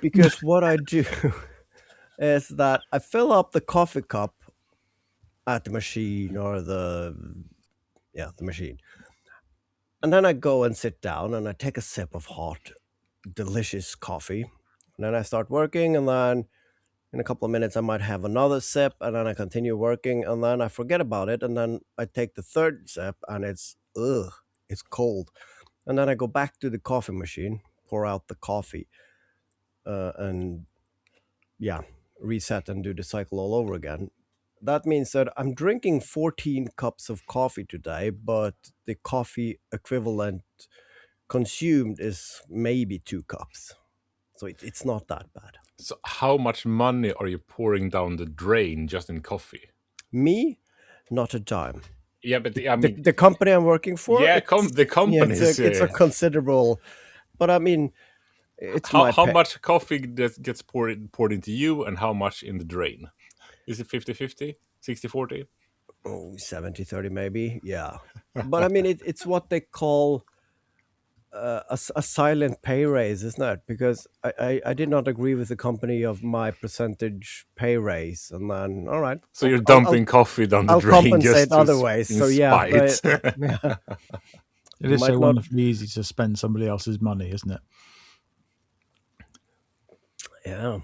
because what I do is that I fill up the coffee cup at the machine or the machine. And then I go and sit down and I take a sip of hot, delicious coffee. And then I start working, and then in a couple of minutes I might have another sip, and then I continue working, and then I forget about it, and then I take the third sip and it's cold. And then I go back to the coffee machine, pour out the coffee, and yeah, reset and do the cycle all over again. That means that I'm drinking 14 cups of coffee today, but the coffee equivalent consumed is maybe 2 cups. So it's not that bad. So how much money are you pouring down the drain just in coffee? Me, not a dime. Yeah, but I mean, The company I'm working for, yeah, the companies. it's a considerable, but I mean, it's how much coffee gets poured into you, and how much in the drain? Is it 50-50, 60-40? Oh, 70-30 maybe, yeah. But I mean, it's what they call a silent pay raise, isn't it? Because I did not agree with the company of my percentage pay raise, and then all right. So you're dumping coffee down the I'll drain compensate just other ways. in So yeah, spite. yeah. It is Might so not- wonderfully easy to spend somebody else's money, isn't it? Yeah.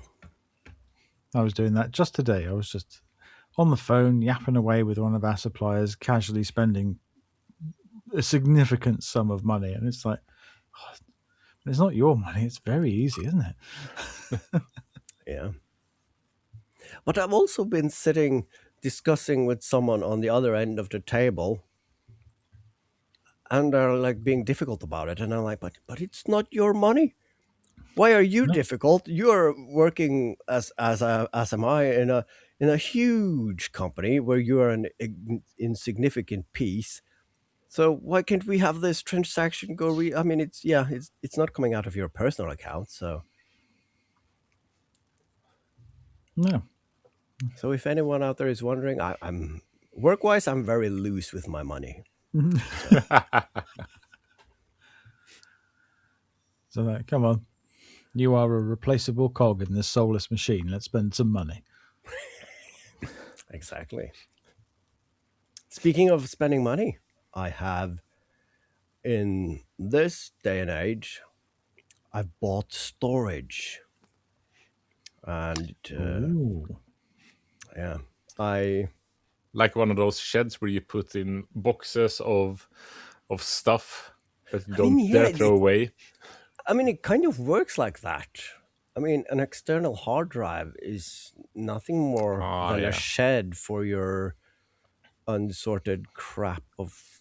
I was doing that just today. I was just on the phone yapping away with one of our suppliers, casually spending a significant sum of money, and it's like, oh, it's not your money. It's very easy, isn't it? Yeah. But I've also been sitting discussing with someone on the other end of the table, and they're like being difficult about it, and I'm like, but it's not your money. Why are you No. difficult? You're working as am I in a huge company where you are an insignificant piece. So why can't we have this transaction go? I mean, it's not coming out of your personal account. So No. if anyone out there is wondering, I'm work-wise, I'm very loose with my money. So like, come on, you are a replaceable cog in this soulless machine. Let's spend some money. Exactly. Speaking of spending money, I have, in this day and age, I've bought storage. And Ooh. yeah, I Like one of those sheds where you put in boxes of stuff that you don't dare throw away. I mean, it kind of works like that. I mean, an external hard drive is nothing more than a shed for your unsorted crap of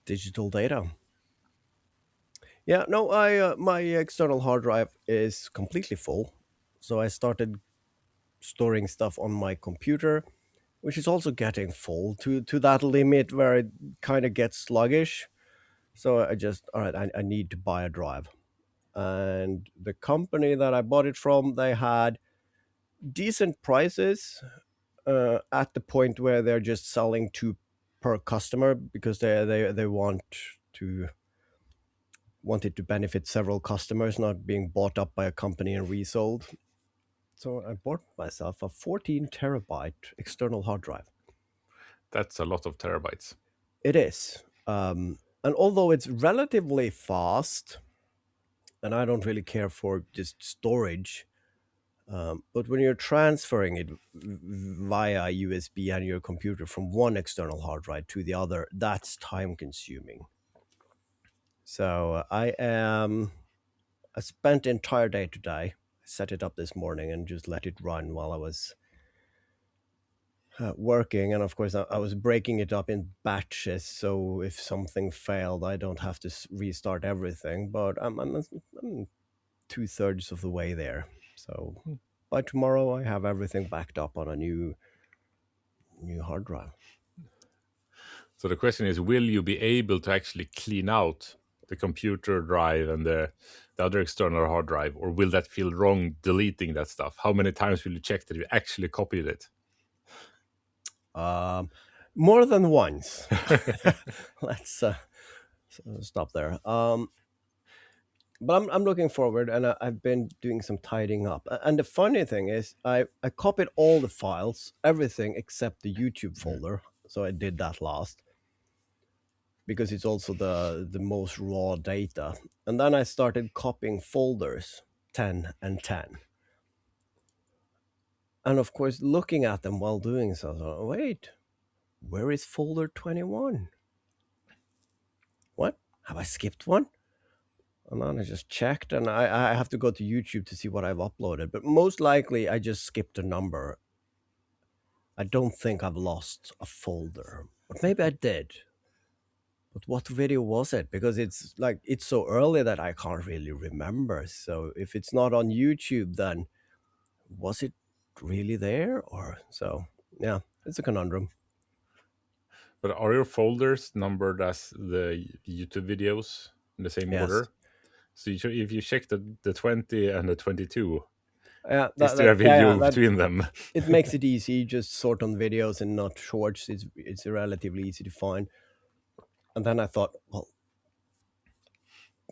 digital data. Yeah, no, my external hard drive is completely full, so I started storing stuff on my computer, which is also getting full to that limit where it kind of gets sluggish. So all right, I need to buy a drive. And the company that I bought it from, they had decent prices at the point where they're just selling two per customer because they wanted to benefit several customers, not being bought up by a company and resold. So I bought myself a 14 terabyte external hard drive. That's a lot of terabytes. It is. And although it's relatively fast, and I don't really care for just storage, but when you're transferring it via USB and your computer from one external hard drive to the other, that's time consuming. So I spent the entire day today. I set it up this morning and just let it run while I was working. And of course, I was breaking it up in batches. So if something failed, I don't have to restart everything. But I'm 2/3 of the way there. So by tomorrow, I have everything backed up on a new hard drive. So the question is, will you be able to actually clean out the computer drive and the other external hard drive, or will that feel wrong deleting that stuff? How many times will you check that you actually copied it? More than once. Let's stop there. but I'm looking forward, and I've been doing some tidying up. And the funny thing is, I copied all the files, everything except the YouTube folder. So I did that last because it's also the most raw data. And then I started copying folders 10 and 10. And of course, looking at them while doing so, I thought, wait, where is folder 21? What? Have I skipped one? And then I just checked, and I have to go to YouTube to see what I've uploaded. But most likely, I just skipped a number. I don't think I've lost a folder, but maybe I did. But what video was it? Because it's so early that I can't really remember. So if it's not on YouTube, then was it really there? Or so? Yeah, it's a conundrum. But are your folders numbered as the YouTube videos in the same Yes. order? So if you check the 20 and the 22, Yeah, is there a video that between them? it makes it easy. Just sort on videos and not shorts. It's relatively easy to find. And then I thought, well,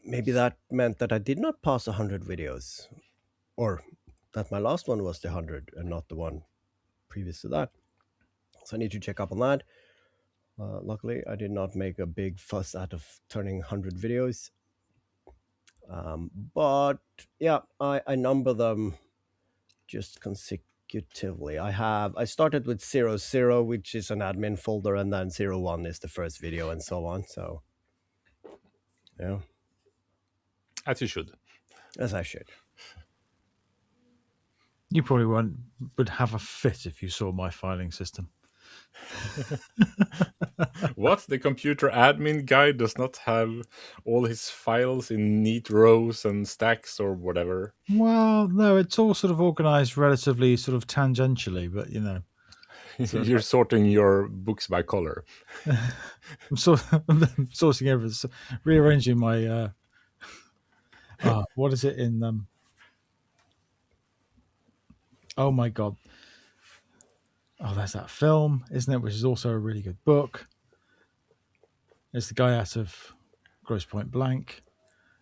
maybe that meant that I did not pass 100 videos, or that my last one was the 100 and not the one previous to that. So I need to check up on that. Luckily, I did not make a big fuss out of turning 100 videos. But yeah, I number them just consecutively. I started with 00, which is an admin folder, and then 01 is the first video, and so on. So yeah, As you should. as I should. You probably would have a fit if you saw my filing system. What? The computer admin guy does not have all his files in neat rows and stacks or whatever? Well, no, it's all sort of organized relatively sort of tangentially, but you know. You're sorting your books by color. I'm sorting everything, rearranging my. What is it in? Oh my god! Oh, there's that film, isn't it? Which is also a really good book. It's the guy out of Grosse Point Blank,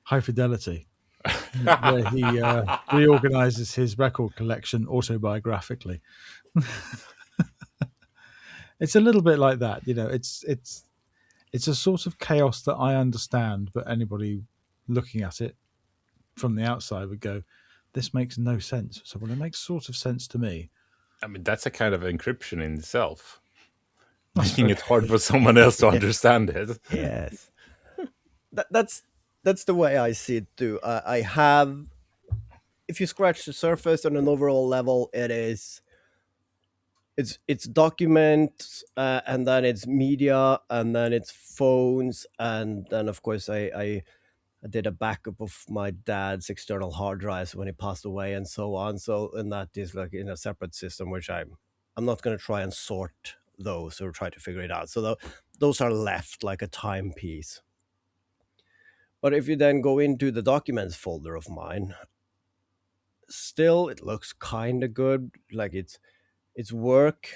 High Fidelity, where he reorganizes his record collection autobiographically. It's a little bit like that, you know. It's a sort of chaos that I understand, but anybody looking at it from the outside would go, "This makes no sense." So, well, it makes sort of sense to me. I mean, that's a kind of encryption in itself, making it hard for someone else to understand it. Yes. That's the way I see it too. I have, if you scratch the surface on an overall level, it's documents, and then it's media, and then it's phones, and then of course I did a backup of my dad's external hard drives when he passed away, and so on. So, and that is like in a separate system, which I'm not going to try and sort those or try to figure it out. So those are left like a timepiece. But if you then go into the documents folder of mine, still it looks kind of good. Like it's work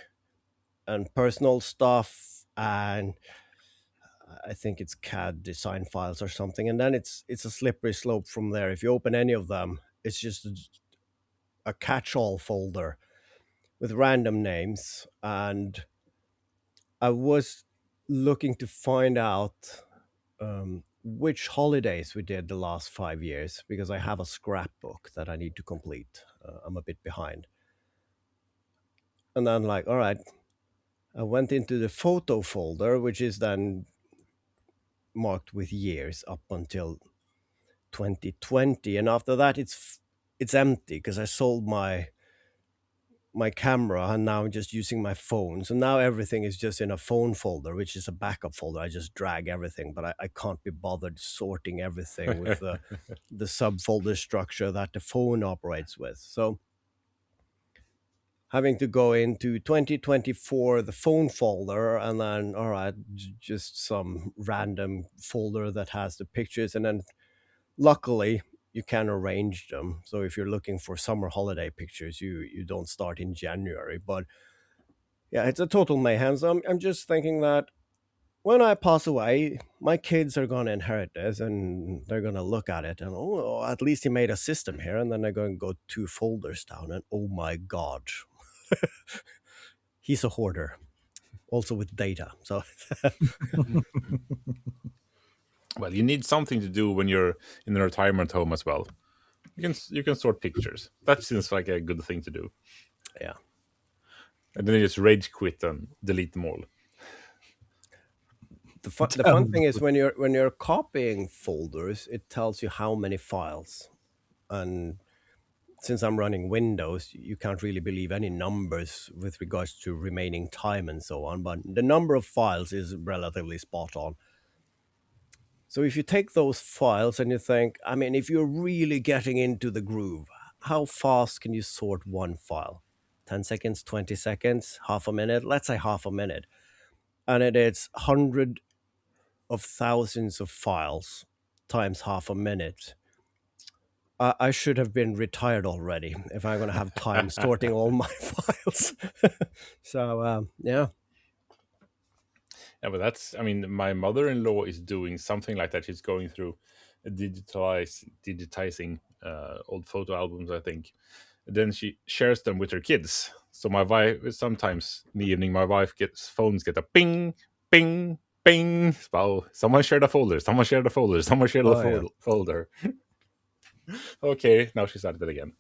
and personal stuff, and I think it's CAD design files or something. And then it's a slippery slope from there. If you open any of them, it's just a catch-all folder with random names. And I was looking to find out which holidays we did the last 5 years, because I have a scrapbook that I need to complete. I'm a bit behind. And then, like, all right, I went into the photo folder, which is then marked with years up until 2020. And after that, it's empty because I sold my camera, and now I'm just using my phone. So now everything is just in a phone folder, which is a backup folder. I just drag everything, but I can't be bothered sorting everything with the subfolder structure that the phone operates with. So having to go into 2024, the phone folder, and then, all right, just some random folder that has the pictures. And then luckily, you can arrange them. So if you're looking for summer holiday pictures, you don't start in January. But yeah, it's a total mayhem. So I'm just thinking that when I pass away, my kids are going to inherit this and they're going to look at it and, oh, at least he made a system here. And then they're going to go 2 folders down and, oh my God, he's a hoarder, also with data. So, Well, you need something to do when you're in a retirement home as well. You can sort pictures. That seems like a good thing to do. yeah. And then you just rage quit and delete them all. The fun thing is when you're copying folders, it tells you how many files. And since I'm running Windows, you can't really believe any numbers with regards to remaining time and so on. But the number of files is relatively spot on. So if you take those files and you think, I mean, if you're really getting into the groove, how fast can you sort one file? 10 seconds, 20 seconds, half a minute? Let's say half a minute. And it's 100 of thousands of files times half a minute. I should have been retired already if I'm going to have time sorting all my files. So, yeah. Yeah, but I mean, my mother-in-law is doing something like that. She's going through digitizing old photo albums, I think. And then she shares them with her kids. So my wife, sometimes in the evening, my wife phones get a ping, ping, ping. Wow, someone shared a folder, someone shared a folder, someone shared a Oh, yeah. folder. Okay, now she started it again.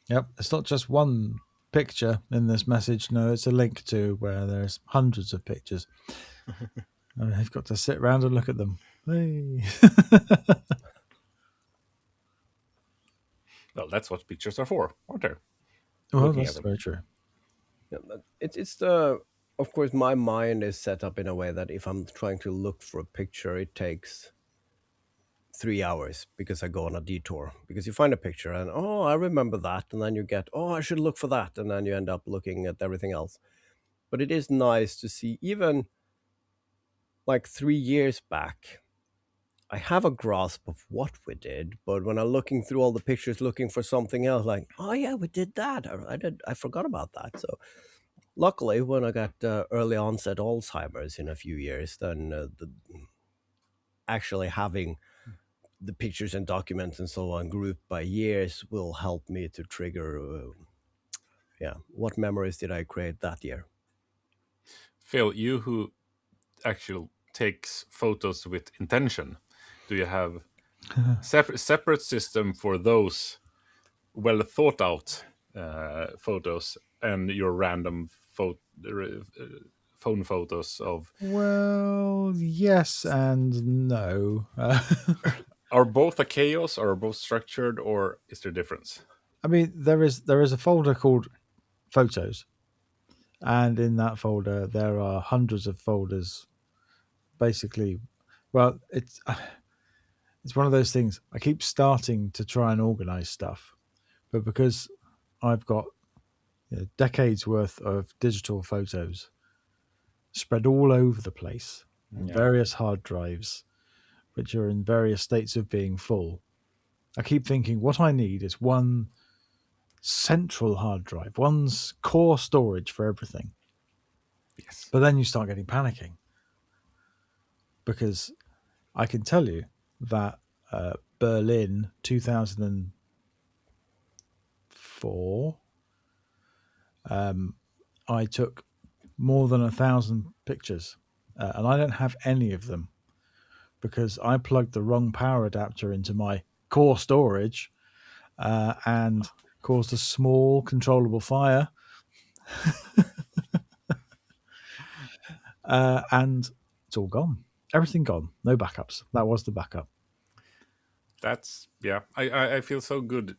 Yep, it's not just one picture in this message. No, it's a link to where there's hundreds of pictures. And they've got to sit around and look at them. Hey. Well, that's what pictures are for, aren't they? Well, Looking at that's them. very true. Yeah, but it's the, of course, my mind is set up in a way that if I'm trying to look for a picture, it takes 3 hours because I go on a detour. Because you find a picture and, oh, I remember that. And then you get, oh, I should look for that. And then you end up looking at everything else. But it is nice to see, even like 3 years back, I have a grasp of what we did, but when I'm looking through all the pictures looking for something else, like, oh yeah, we did that. I forgot about that. So luckily, when I got early onset Alzheimer's in a few years, then actually having the pictures and documents and so on grouped by years will help me to trigger, yeah, what memories did I create that year? Phil, you who actually takes photos with intention, do you have separate system for those well thought out photos and your random phone photos of? Well, yes and no. Are both a chaos, or are both structured, or is there a difference? I mean, there is a folder called photos, and in that folder there are hundreds of folders. Basically, well, it's one of those things. I keep starting to try and organize stuff, but because I've got decades worth of digital photos spread all over the place on Yeah. various hard drives, which are in various states of being full. I keep thinking what I need is one central hard drive, one's core storage for everything. Yes. But then you start getting panicking because I can tell you that Berlin 2004, I took more than 1,000 pictures, and I don't have any of them because I plugged the wrong power adapter into my core storage and caused a small controllable fire. And it's all gone. Everything gone. No backups. That was the backup. That's, yeah. I feel so good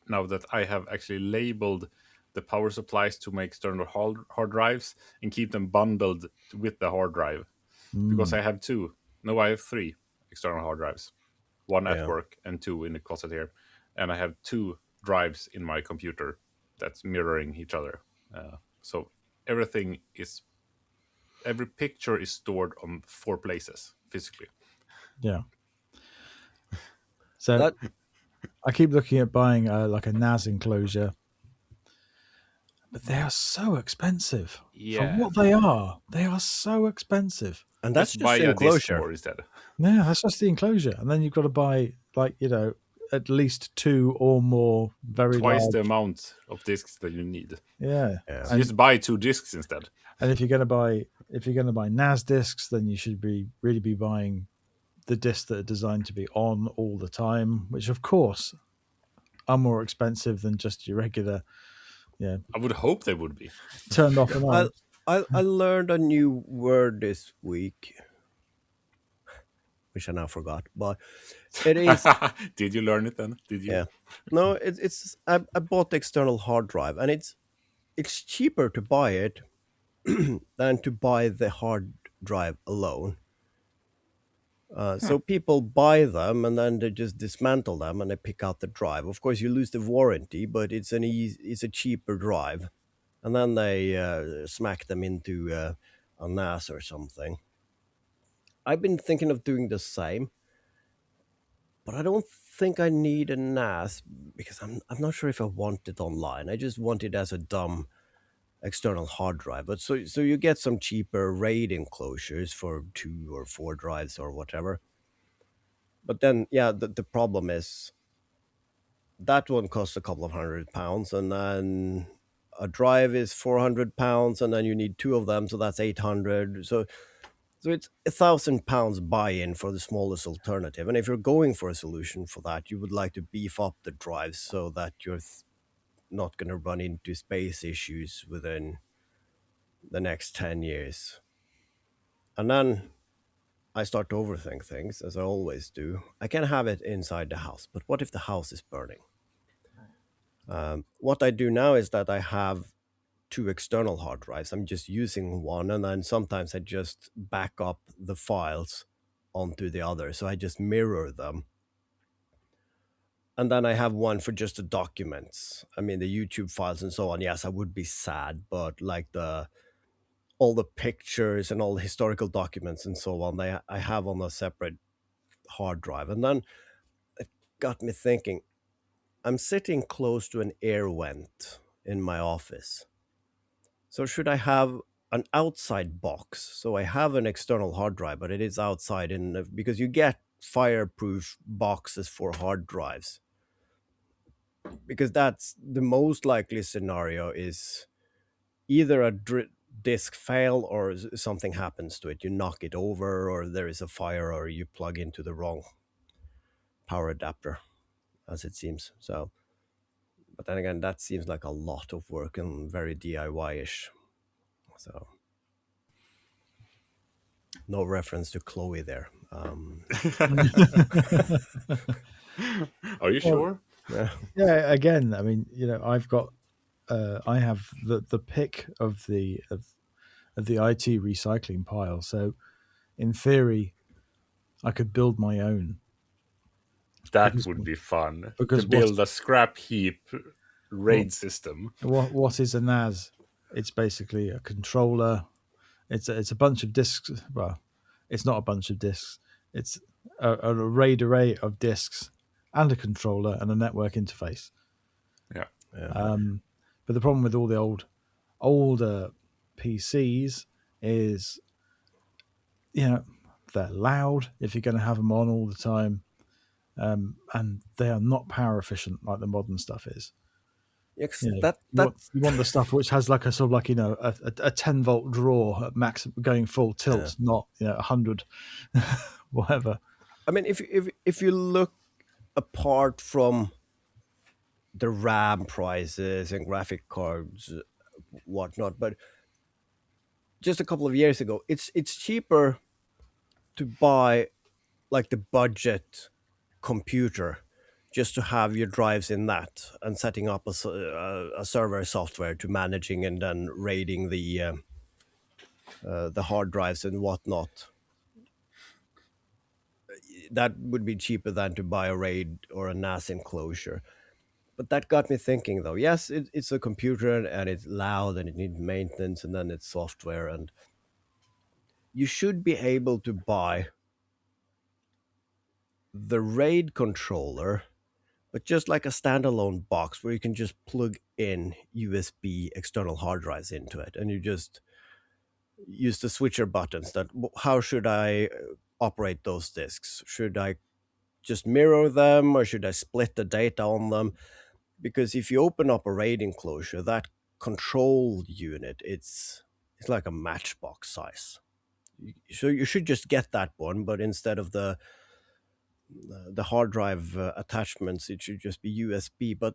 now that I have actually labeled the power supplies to my external hard drives and keep them bundled with the hard drive, because I have two. No, I have three external hard drives, one at Yeah. work and two in the closet here, and I have two drives in my computer that's mirroring each other. So everything is every picture is stored on 4 places physically. Yeah. So That I keep looking at buying like a NAS enclosure, But they are so expensive. For Yeah. what they are so expensive. And that's Just buy just the a disc enclosure. more instead. Yeah, that's just the enclosure. And then you've got to buy, like, at least 2 or more very Twice large. the amount of discs that you need. Yeah. Yeah. So just buy 2 discs instead. And if you're going to buy NAS discs, then you should really be buying the discs that are designed to be on all the time, which of course are more expensive than just your regular, I would hope they would be. turned off and I, on. I learned a new word this week, which I now forgot, but it is Did you learn it then? Did you? yeah. No, it's I bought the external hard drive, and it's cheaper to buy it than to buy the hard drive alone. So people buy them and then they just dismantle them and they pick out the drive. Of course, you lose the warranty, but it's it's a cheaper drive, and then they smack them into a NAS or something. I've been thinking of doing the same, but I don't think I need a NAS because I'm not sure if I want it online. I just want it as a dumb external hard drive. But so you get some cheaper RAID enclosures for 2 or 4 drives or whatever. But then, yeah, the problem is that one costs a couple of £100, and then a drive is £400, and then you need 2 of them, so that's 800. So it's £1,000 buy-in for the smallest alternative. And if you're going for a solution for that, you would like to beef up the drives so that you're not going to run into space issues within the next 10 years. And then I start to overthink things, as I always do. I can have it inside the house, but what if the house is burning? What I do now is that I have 2 external hard drives. I'm just using one, and then sometimes I just back up the files onto the other. So I just mirror them. And then I have one for just the documents. I mean, the YouTube files and so on. Yes, I would be sad, but like all the pictures and all the historical documents and so on, I have on a separate hard drive. And then it got me thinking, I'm sitting close to an air vent in my office. So should I have an outside box? So I have an external hard drive, but it is outside because you get fireproof boxes for hard drives. Because that's the most likely scenario is either a disk fail or something happens to it. You knock it over, or there is a fire, or you plug into the wrong power adapter, as it seems. So, but then again, that seems like a lot of work and very DIY-ish. So, no reference to Chloe there. Are you sure? Yeah. Yeah, again, I mean, I have the pick of the IT recycling pile. So, in theory, I could build my own. That would be fun. Because to build a scrap heap RAID system. What is a NAS? It's basically a controller. It's a bunch of disks. Well, it's not a bunch of disks. It's a RAID array of disks and a controller and a network interface. Yeah. But the problem with all the older PCs is, they're loud if you're going to have them on all the time, and they are not power efficient like the modern stuff is. Yes, You that want the stuff which has like a sort of like a 10-volt draw at max going full tilt, not 100 whatever. I mean, if you look apart from the RAM prices and graphic cards, whatnot, but just a couple of years ago, it's cheaper to buy like the budget computer just to have your drives in that and setting up a server software to managing and then raiding the hard drives and whatnot. That would be cheaper than to buy a RAID or a NAS enclosure. But that got me thinking, though. Yes, it's a computer and it's loud and it needs maintenance, and then it's software. And you should be able to buy the RAID controller, but just like a standalone box where you can just plug in USB external hard drives into it, and you just use the switcher buttons. How should I operate those disks? Should I just mirror them, or should I split the data on them? Because if you open up a RAID enclosure, that control unit, it's like a matchbox size. So you should just get that one, but instead of the hard drive attachments, it should just be USB. But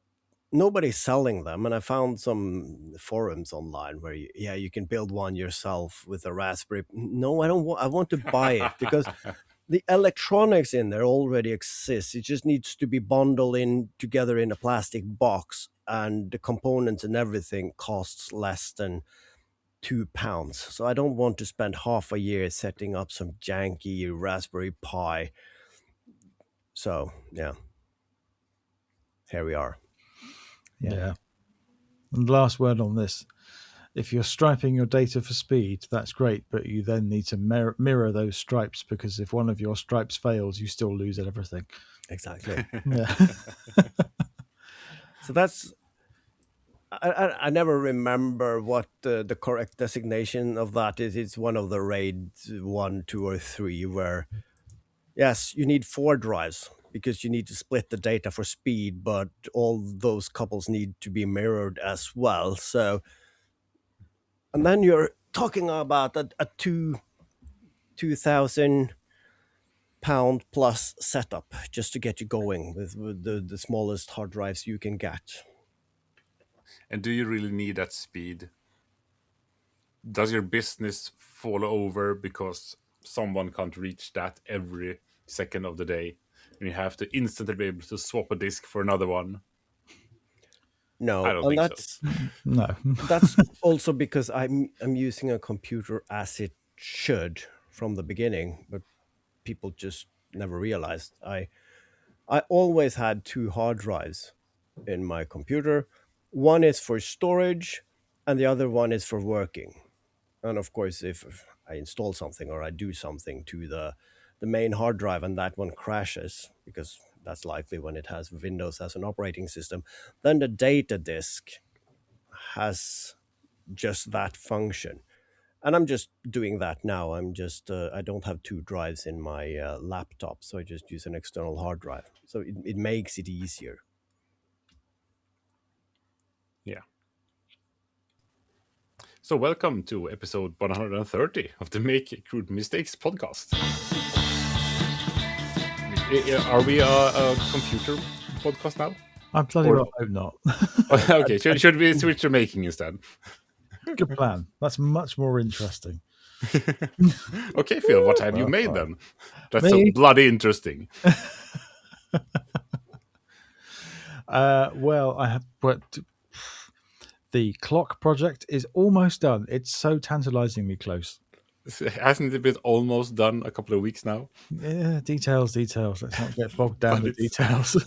nobody's selling them, and I found some forums online where you can build one yourself with a Raspberry. No, I don't want. I want to buy it because the electronics in there already exists. It just needs to be bundled in together in a plastic box, and the components and everything costs less than £2. So I don't want to spend half a year setting up some janky Raspberry Pi. So yeah, here we are. Yeah. And last word on this. If you're striping your data for speed, that's great, but you then need to mirror those stripes, because if one of your stripes fails, you still lose everything. Exactly. Yeah. So that's, I never remember what the correct designation of that is. It's one of the RAID 1, 2, or 3 where, yes, you need 4 drives because you need to split the data for speed, but all those couples need to be mirrored as well. So, and then you're talking about a £2,000 plus setup just to get you going with the smallest hard drives you can get. And do you really need that speed? Does your business fall over because someone can't reach that every second of the day, and you have to instantly be able to swap a disk for another one? No, I don't and think so. No. that's also because I'm using a computer as it should from the beginning, but people just never realized. I always had 2 hard drives in my computer. One is for storage, and the other one is for working. And of course, if I install something or I do something to the main hard drive and that one crashes, because that's likely when it has Windows as an operating system, then the data disk has just that function. And I'm just doing that now. I don't have 2 drives in my laptop, so I just use an external hard drive. So it makes it easier. Yeah. So welcome to episode 130 of the Make Crude Mistakes podcast. Are we a computer podcast now? I bloody well hope not. Okay, should we switch to making instead? Good plan. That's much more interesting. Okay, Phil, what have you made then? That's Me? so bloody interesting. Well, I have, but the clock project is almost done. It's so tantalizingly close. Hasn't it been almost done a couple of weeks now? Yeah, details. Let's not get bogged down with details.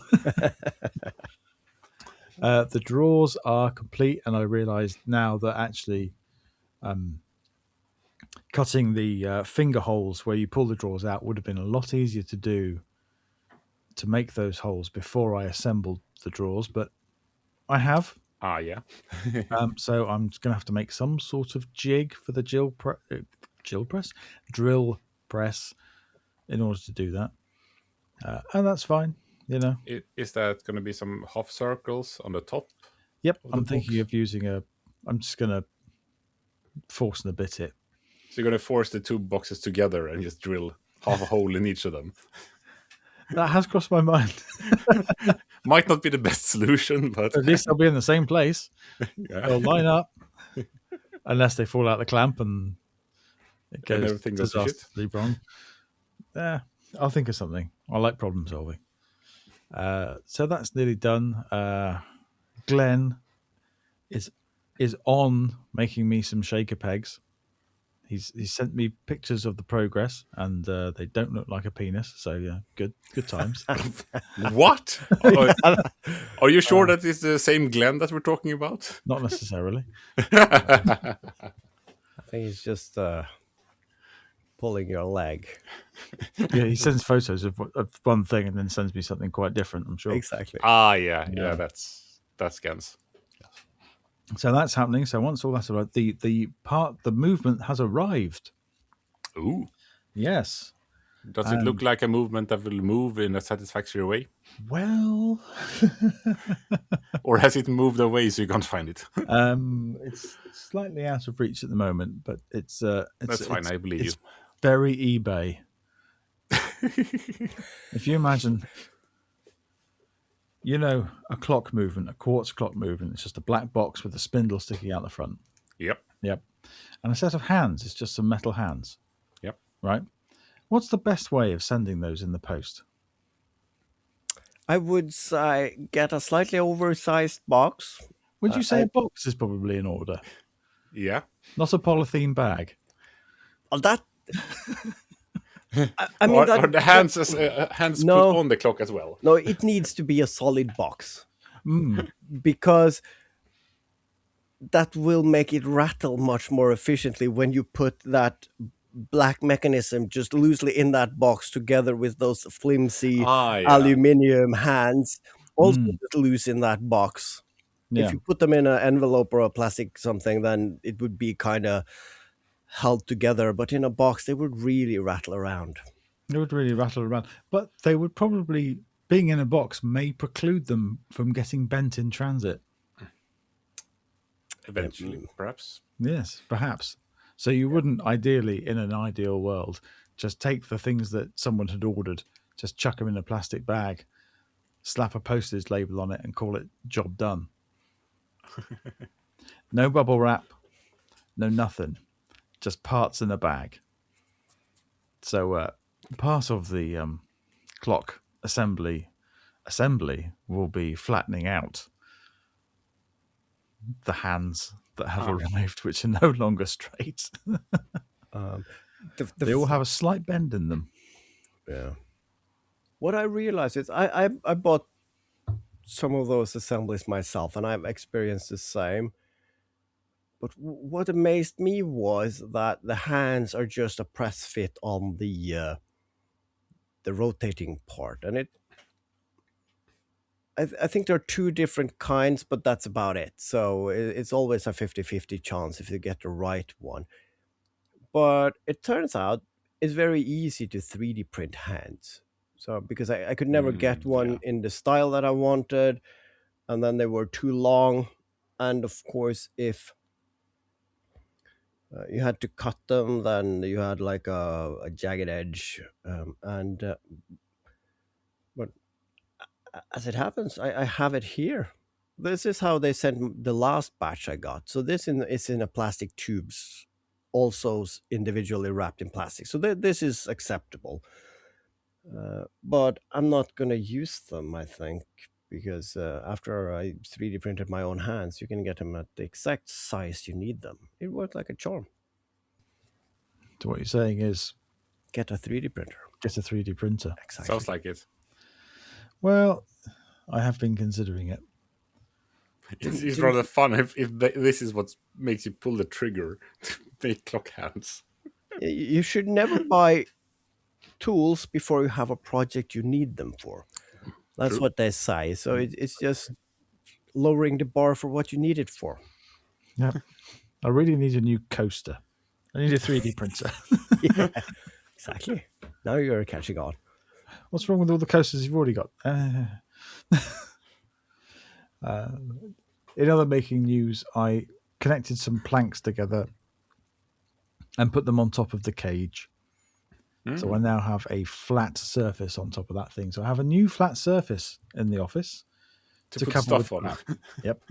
The drawers are complete, and I realized now that actually cutting the finger holes where you pull the drawers out would have been a lot easier to do to make those holes before I assembled the drawers, but I have. Yeah. So I'm just going to have to make some sort of jig for the drill press in order to do that. And that's fine, you know. Is that going to be some half circles on the top? Yep, I'm thinking of using I'm just going to force and a bit it. So you're going to force the 2 boxes together and just drill half a hole in each of them? That has crossed my mind. Might not be the best solution, but at least they'll be in the same place. Yeah. They'll line up, unless they fall out the clamp and it goes everything goes to shit. disastrously wrong. Yeah, I'll think of something. I like problem solving. So that's nearly done. Glenn is on making me some shaker pegs. He's sent me pictures of the progress, and they don't look like a penis. So yeah, good times. What? Are you sure that it's the same Glenn that we're talking about? Not necessarily. I think he's just pulling your leg. Yeah, he sends photos of one thing and then sends me something quite different, I'm sure. Exactly. Yeah, that's Gens. So that's happening. So once all that's arrived, the movement has arrived. Ooh. Yes. Does it look like a movement that will move in a satisfactory way? Well, Or has it moved away so you can't find it? it's slightly out of reach at the moment, but it's That's fine, I believe you. It's very eBay. If you imagine, a clock movement, a quartz clock movement, it's just a black box with a spindle sticking out the front. Yep. And a set of hands is just some metal hands. Yep. Right? What's the best way of sending those in the post? I would say get a slightly oversized box. Would you say a box is probably in order? Yeah. Not a polythene bag. That. I mean, are the hands No. put on the clock as well? No, it needs to be a solid box because that will make it rattle much more efficiently when you put that black mechanism just loosely in that box together with those flimsy aluminium hands also just loose in that box. Yeah. If you put them in an envelope or a plastic something, then it would be kind of held together, but in a box they would really rattle around. They would really rattle around, but they would probably, being in a box may preclude them from getting bent in transit. Eventually, perhaps. Yes, perhaps. So you wouldn't ideally, in an ideal world, just take the things that someone had ordered, just chuck them in a plastic bag, slap a postage label on it and call it job done. No bubble wrap, no nothing, just parts in a bag. So part of the clock assembly will be flattening out the hands that have arrived, which are no longer straight. They all have a slight bend in them. Yeah. What I realized is I bought some of those assemblies myself, and I've experienced the same. But what amazed me was that the hands are just a press fit on the rotating part, and I think there are two different kinds, but that's about it. So it's always a 50-50 chance if you get the right one. But it turns out it's very easy to 3D print hands. So because I could never get one in the style that I wanted, and then they were too long. And of course, if you had to cut them, then you had like a jagged edge. But as it happens, I have it here. This is how they sent the last batch I got. So this is in a plastic tubes, also individually wrapped in plastic. So this is acceptable. But I'm not going to use them, I think, because after I 3D printed my own hands, you can get them at the exact size you need them. It worked like a charm. So what you're saying is, get a 3D printer. Get a 3D printer. Exactly. Sounds like it. Well, I have been considering it. It's rather fun if this is what makes you pull the trigger to make clock hands. You should never buy tools before you have a project you need them for. That's what they say. So it's just lowering the bar for what you need it for. Yeah. I really need a new coaster. I need a 3D printer. Yeah, exactly. Now you're catching on. What's wrong with all the coasters you've already got? In other making news, I connected some planks together and put them on top of the cage. So I now have a flat surface on top of that thing. So I have a new flat surface in the office to put stuff on it. Yep.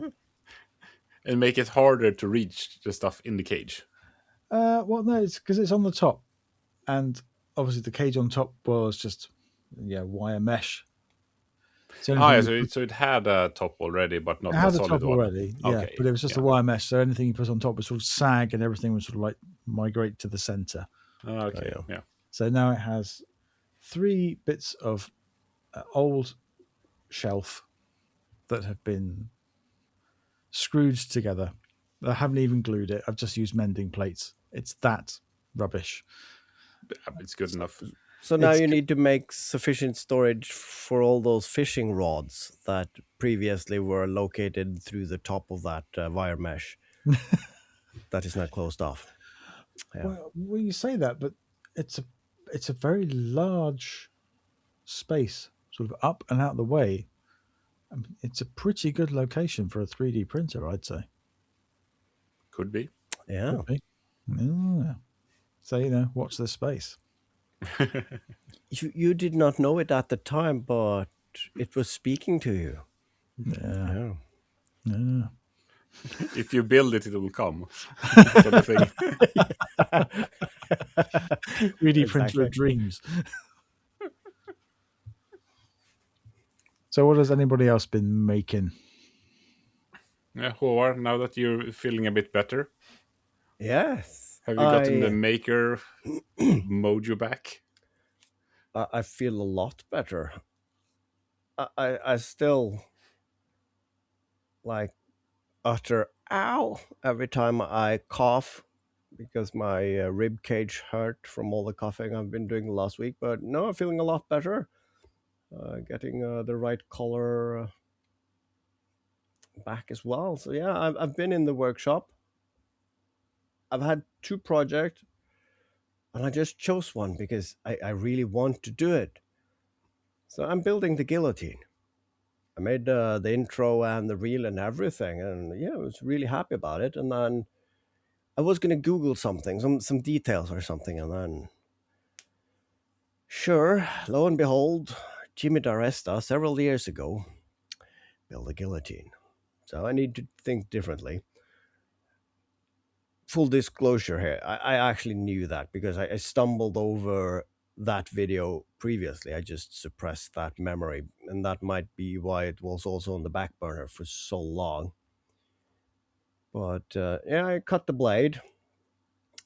And make it harder to reach the stuff in the cage. Well, no, it's because it's on the top. And obviously the cage on top was just wire mesh. So it had a top already, but not a solid top one. Already, yeah. Okay, but it was just a wire mesh, so anything you put on top would sort of sag, and everything would sort of like migrate to the center. Okay, yeah. So now it has 3 bits of old shelf that have been screwed together. I haven't even glued it. I've just used mending plates. It's that rubbish. It's good enough. So now It's you good. need to make sufficient storage for all those fishing rods that previously were located through the top of that wire mesh that is now closed off. Yeah. Well, you say that, but it's a very large space, sort of up and out the way. I mean, it's a pretty good location for a 3D printer, I'd say. Could be. Yeah. Could be. Yeah. So watch this space. You did not know it at the time, but it was speaking to you. Yeah. Yeah. Yeah. If you build it, it will come. Sort of thing. 3D printer Exactly. of dreams. So, what has anybody else been making? Yeah, Haavard, now that you're feeling a bit better, Yes. have you gotten the maker mojo back? I feel a lot better. I still like utter ow every time I cough because my rib cage hurt from all the coughing I've been doing last week. But no, I'm feeling a lot better. Getting the right color back as well. So yeah, I've been in the workshop. I've had 2 projects, and I just chose one because I really want to do it. So I'm building the guillotine. I made the intro and the reel and everything, and yeah, I was really happy about it. And then I was going to Google something, some details or something, and then sure, lo and behold, Jimmy D'Aresta several years ago built a guillotine. So I need to think differently. Full disclosure here, I actually knew that because I stumbled over that video previously. I just suppressed that memory, and that might be why it was also on the back burner for so long. But yeah, I cut the blade,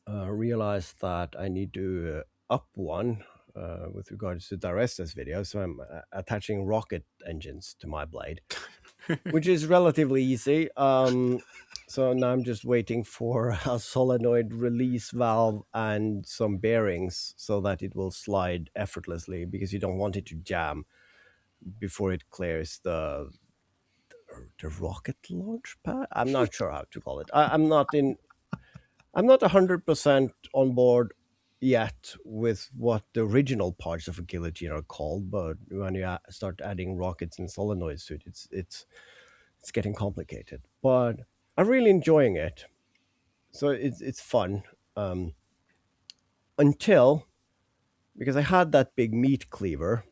realized that I need to up one with regards to D'Aresta's video, so I'm attaching rocket engines to my blade, which is relatively easy. So now I'm just waiting for a solenoid release valve and some bearings so that it will slide effortlessly, because you don't want it to jam before it clears the rocket launch pad. I'm not sure how to call it. I'm not 100% on board yet with what the original parts of a guillotine are called, but when you start adding rockets and solenoids to it, it's getting complicated. But I'm really enjoying it. So it's fun. Until, because I had that big meat cleaver,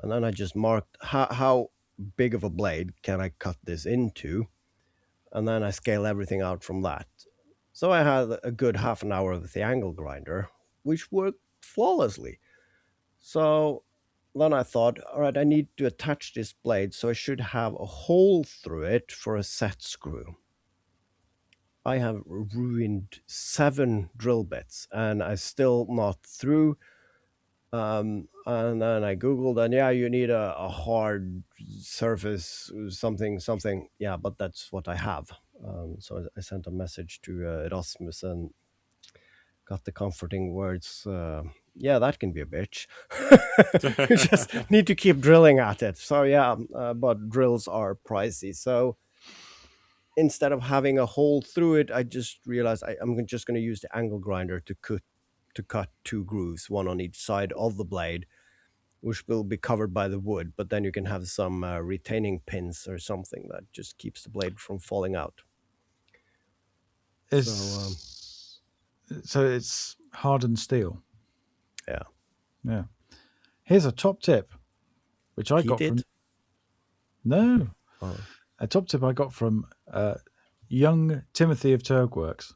and then I just marked how big of a blade can I cut this into, and then I scale everything out from that. So I had a good half an hour with the angle grinder, which worked flawlessly. So then I thought, all right, I need to attach this blade, so I should have a hole through it for a set screw. I have ruined 7 drill bits, and I still not through. And then I Googled, and yeah, you need a hard surface, something. Yeah, but that's what I have. So I sent a message to Erasmus and got the comforting words. Yeah, that can be a bitch. You just need to keep drilling at it. So yeah, but drills are pricey. So instead of having a hole through it, I just realized I'm just going to use the angle grinder to cut 2 grooves, one on each side of the blade, which will be covered by the wood. But then you can have some retaining pins or something that just keeps the blade from falling out. So it's hardened steel. Yeah. Yeah. Here's a top tip, which I got from a top tip I got from young Timothy of Turgworks,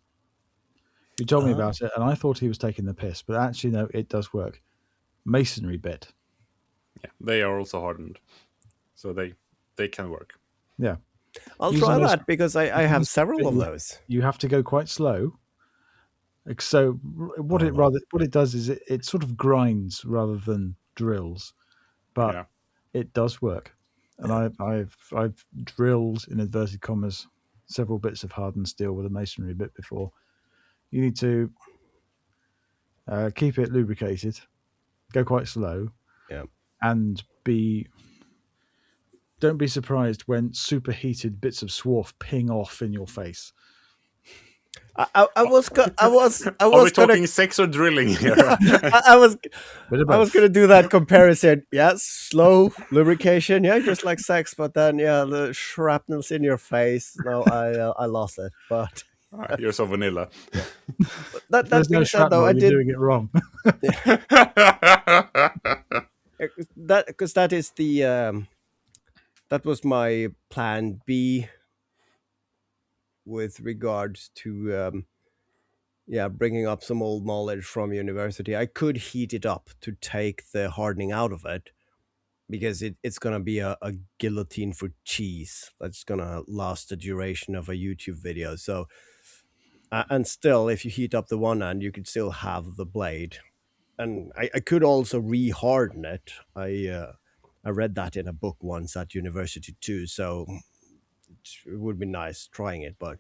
who told me about it, and I thought he was taking the piss, but actually no, it does work. Masonry bit. Yeah, they are also hardened, so they can work. Yeah, I'll try that because I have several of those. You have to go quite slow. So what it does is it sort of grinds rather than drills, but Yeah. it does work. And I've drilled, in inverted commas, several bits of hardened steel with a masonry bit before. You need to keep it lubricated, go quite slow, Yeah. and don't be surprised when superheated bits of swarf ping off in your face. I was Are we gonna talking sex or drilling here? I was Bit of I was both. gonna do that comparison. Yeah, slow lubrication. Yeah, just like sex, but then the shrapnel's in your face. No, I lost it. But You're so vanilla. that If there's no being said, though, shrapnel, I you're did doing it wrong. that because that is the that was my plan B with regards to bringing up some old knowledge from university. I could heat it up to take the hardening out of it because it's going to be a guillotine for cheese that's going to last the duration of a YouTube video. So and still, if you heat up the one end, you could still have the blade. And I could also re-harden it. I read that in a book once at university too, so it would be nice trying it. But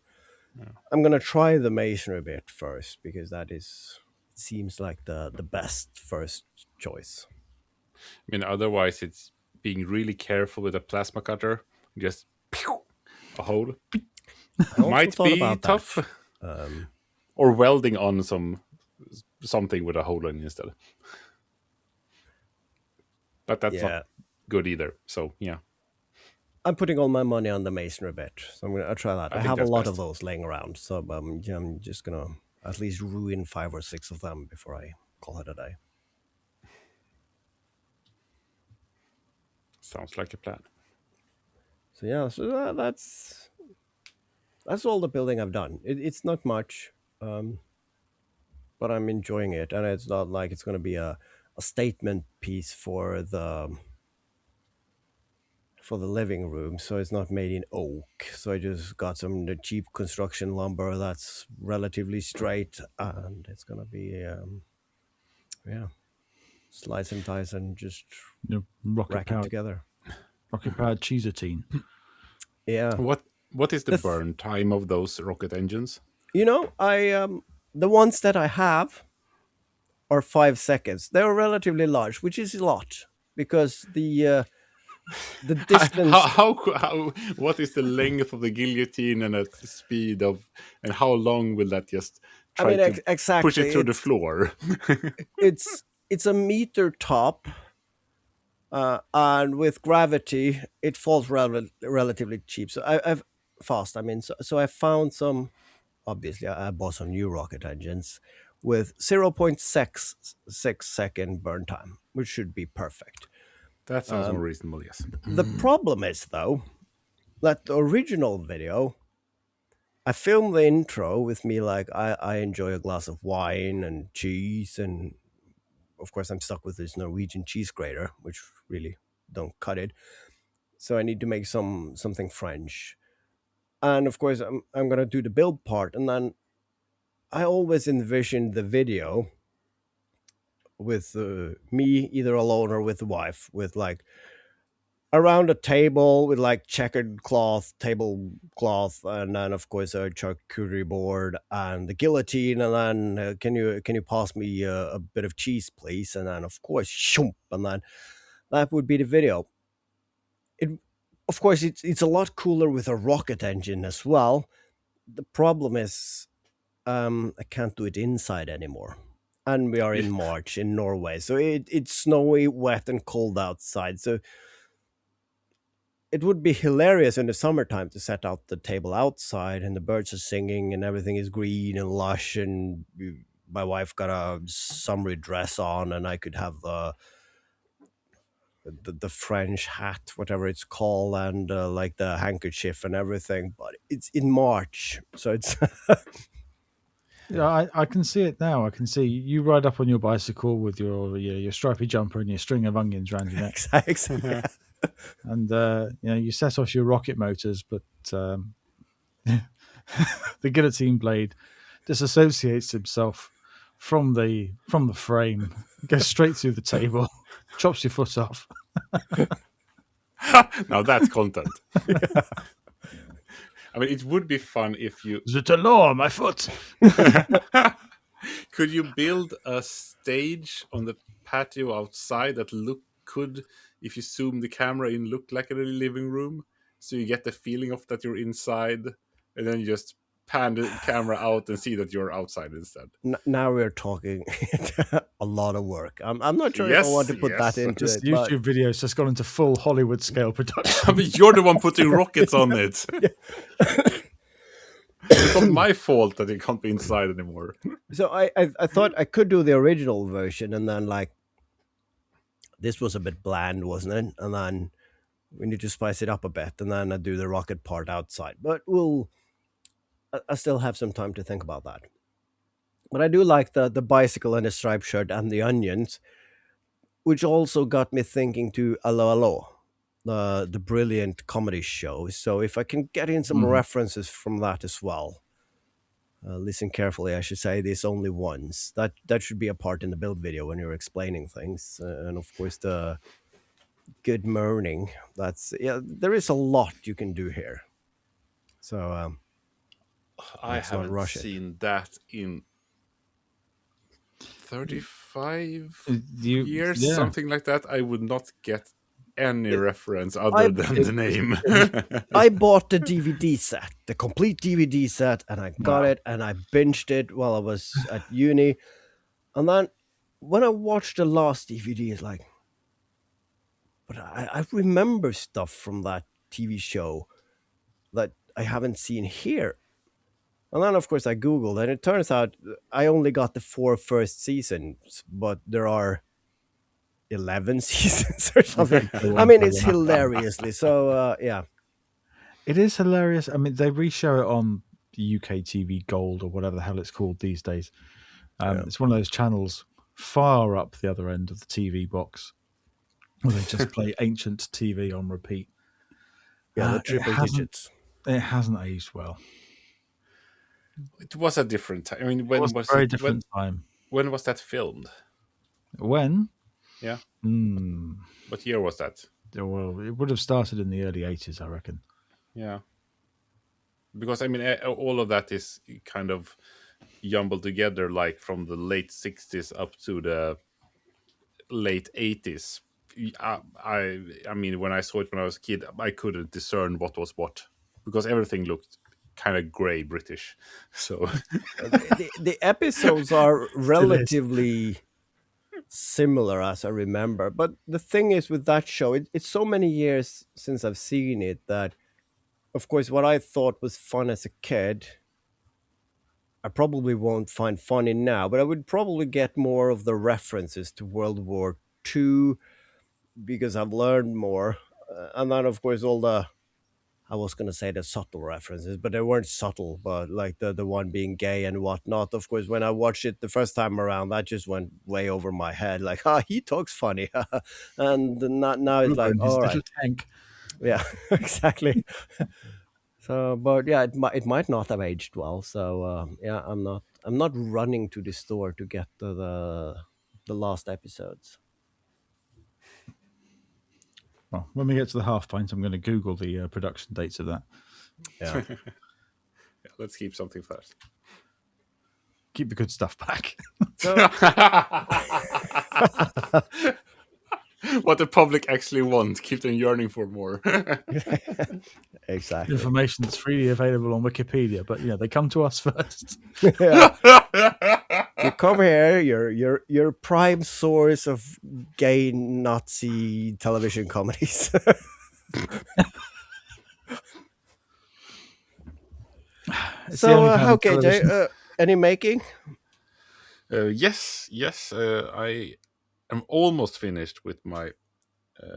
I'm gonna try the masonry bit first because it seems like the best first choice. I mean, otherwise, it's being really careful with a plasma cutter. Just a hole. I also Might thought be about tough. that. Or welding on something with a hole in instead. But that's Yeah, not good either. So yeah, I'm putting all my money on the masonry bit, so I'll try that. I think have a that's lot best. of those laying around, so I'm just gonna at least ruin 5 or 6 of them before I call it a day. Sounds like a plan. So yeah, so that's all the building I've done. It's not much, but I'm enjoying it, and it's not like it's going to be a statement piece for the living room. So it's not made in oak. So I just got some the cheap construction lumber that's relatively straight, and it's going to be slice and dice and just rack it together. Rocket powered cheesatine. Yeah. What is the burn time of those rocket engines? I the ones that I have are 5 seconds. They're relatively large, which is a lot because the distance. How what is the length of the guillotine and at the speed of, and how long will that just try to exactly push it through the floor? it's a meter top, and with gravity, it falls relatively cheap. So I've fast. I mean, so I found some. Obviously, I bought some new rocket engines with 0.6 second burn time, which should be perfect. That sounds more reasonable, yes. The problem is, though, that the original video, I filmed the intro with me like I enjoy a glass of wine and cheese, and of course I'm stuck with this Norwegian cheese grater, which really don't cut it. So I need to make something French. And of course I'm gonna do the build part, and then I always envisioned the video with me either alone or with the wife, with like around a table with like checkered tablecloth, and then of course a charcuterie board and the guillotine, and then can you pass me a bit of cheese, please? And then of course, shoom, and then that would be the video. Of course, it's a lot cooler with a rocket engine as well. The problem is, I can't do it inside anymore. And we are in March in Norway, so it's snowy, wet, and cold outside. So it would be hilarious in the summertime to set out the table outside, and the birds are singing, and everything is green and lush, and my wife got a summery dress on, and I could have the French hat, whatever it's called, and like the handkerchief and everything. But it's in March, so it's. Yeah, I can see it now. I can see you ride up on your bicycle with your stripy jumper and your string of onions around your neck. Exactly. And you set off your rocket motors, but the guillotine blade disassociates himself from the frame, goes straight through the table, chops your foot off. Now that's content. I mean, it would be fun if you Is it a law, my foot? Could you build a stage on the patio outside that could, if you zoom the camera in, look like a living room, so you get the feeling of that you're inside, and then you just pan the camera out and see that you're outside instead. Now we're talking a lot of work. I'm not sure if I want Yes, to put that yes. into This it. But YouTube video has just gone into full Hollywood scale production. I mean, you're the one putting rockets on it. It's not my fault that it can't be inside anymore. so I thought I could do the original version, and then like this was a bit bland, wasn't it? And then we need to spice it up a bit, and then I do the rocket part outside. But I still have some time to think about that. But I do like the bicycle and the striped shirt and the onions, which also got me thinking to Allo Allo, the brilliant comedy show. So if I can get in some references from that as well, listen carefully. I should say this only once. That should be a part in the build video when you're explaining things, and of course the good morning. There is a lot you can do here. So I let's not haven't rush it. seen that in 35 You- years, yeah. something like that. I would not get any reference other than the name. I bought the DVD set, the complete DVD set, and I got Wow. it, and I binged it while I was at uni. And then when I watched the last DVD, it's like, but I remember stuff from that TV show that I haven't seen here. And then, of course, I Googled, and it turns out I only got the 4 first seasons, but there are 11 seasons or something. I mean, it's hilariously. So, yeah. It is hilarious. I mean, they reshow it on the UK TV Gold or whatever the hell it's called these days. It's one of those channels far up the other end of the TV box where they just play ancient TV on repeat. Yeah, the It triple hasn't- digits. It hasn't aged well. It was a different time. I mean, It was a very different time. When was that filmed? When? Yeah. Hmm. What year was that? Well, it would have started in the early 80s, I reckon. Yeah. Because, I mean, all of that is kind of jumbled together, like from the late 60s up to the late 80s. I mean, when I saw it when I was a kid, I couldn't discern what was what, because everything looked kind of grey British. So The episodes are relatively similar as I remember. But the thing is with that show, it's so many years since I've seen it that, of course, what I thought was fun as a kid, I probably won't find funny now, but I would probably get more of the references to World War II because I've learned more. And then, of course, all the, I was going to say the subtle references, but they weren't subtle, but like the one being gay and whatnot. Of course, when I watched it the first time around, that just went way over my head. Like, he talks funny. And now it's like, all right. Tank. Yeah, exactly. So, but yeah, it might not have aged well. So yeah, I'm not running to the store to get the last episodes. Well, when we get to the half pint, I'm going to Google the production dates of that. Yeah. yeah, let's keep something first. Keep the good stuff back. What the public actually wants, keep them yearning for more. Exactly. Information that's freely available on Wikipedia, but they come to us first. Yeah. You come here, your prime source of gay Nazi television comedies. So, how KJ, any making? Yes. I am almost finished with my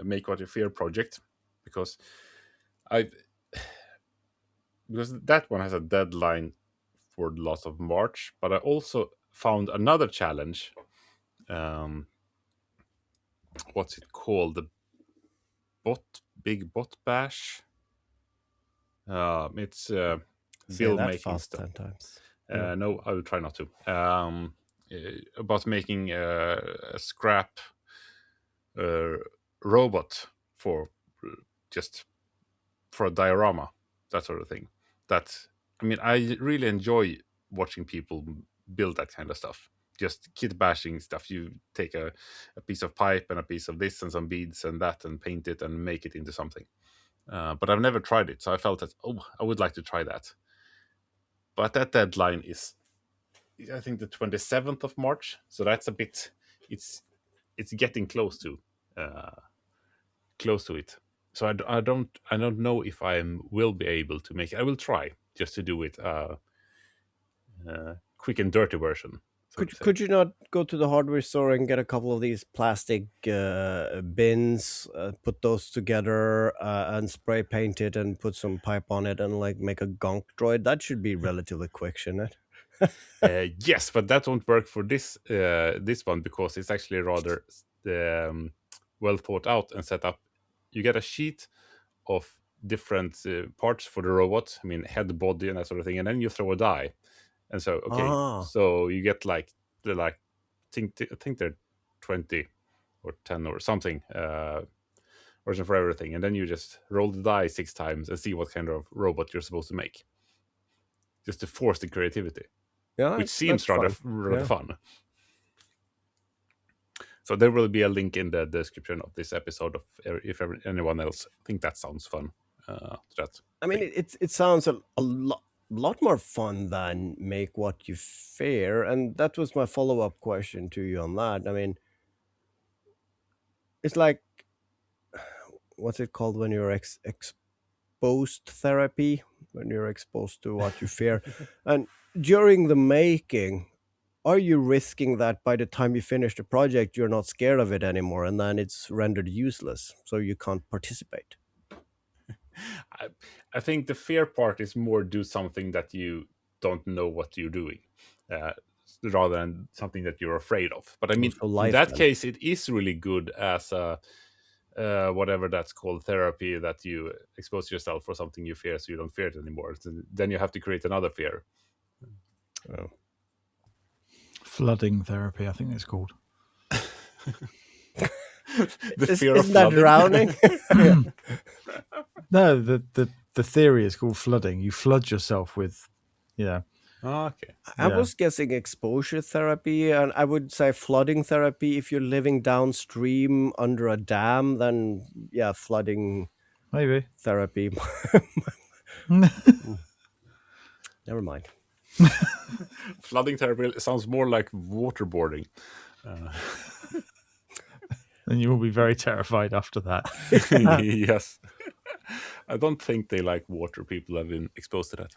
Make What You Fear project, because that one has a deadline for the last of March, but I also found another challenge. What's it called? The Big Bot Bash. It's filmmaking stuff. 10 times. No, I will try not to. About making a scrap robot for a diorama, that sort of thing. I really enjoy watching people build that kind of stuff. just kit bashing stuff. You take a piece of pipe and a piece of this and some beads and that and paint it and make it into something. But I've never tried it, so I felt that I would like to try that. But that deadline is, I think, the 27th of March. So that's a bit. It's getting close to it. So I don't know if I will be able to make it. I will try just to do it quick and dirty version. So Could you not go to the hardware store and get a couple of these plastic bins, put those together, and spray paint it and put some pipe on it and like make a gonk droid? That should be relatively quick, shouldn't it? Yes, but that won't work for this one because it's actually rather well thought out and set up. You get a sheet of different parts for the robot. I mean, head, body, and that sort of thing, and then you throw a die. And so, so you get I think they're 20 or 10 or something version for everything, and then you just roll the die 6 times and see what kind of robot you're supposed to make, just to force the creativity. Yeah, which seems rather fun. So there will be a link in the description of this episode if anyone else think that sounds fun. I mean, it sounds a lot more fun than make what you fear, and that was my follow-up question to you on that. I mean, it's like, what's it called when you're exposed therapy, when you're exposed to what you fear? And during the making, are you risking that by the time you finish the project, you're not scared of it anymore, and then it's rendered useless, so you can't participate? I think the fear part is more do something that you don't know what you're doing, rather than something that you're afraid of. But I mean, in that case, it is really good as a whatever that's called, therapy, that you expose yourself for something you fear, so you don't fear it anymore. So then you have to create another fear. Flooding therapy, I think it's called. The fear of that drowning? No, the theory is called flooding. You flood yourself with, okay. I was guessing exposure therapy, and I would say flooding therapy. If you're living downstream under a dam, then flooding maybe therapy. Never mind. Flooding therapy sounds more like waterboarding. And you will be very terrified after that. Yes. I don't think they like water. People have been exposed to that.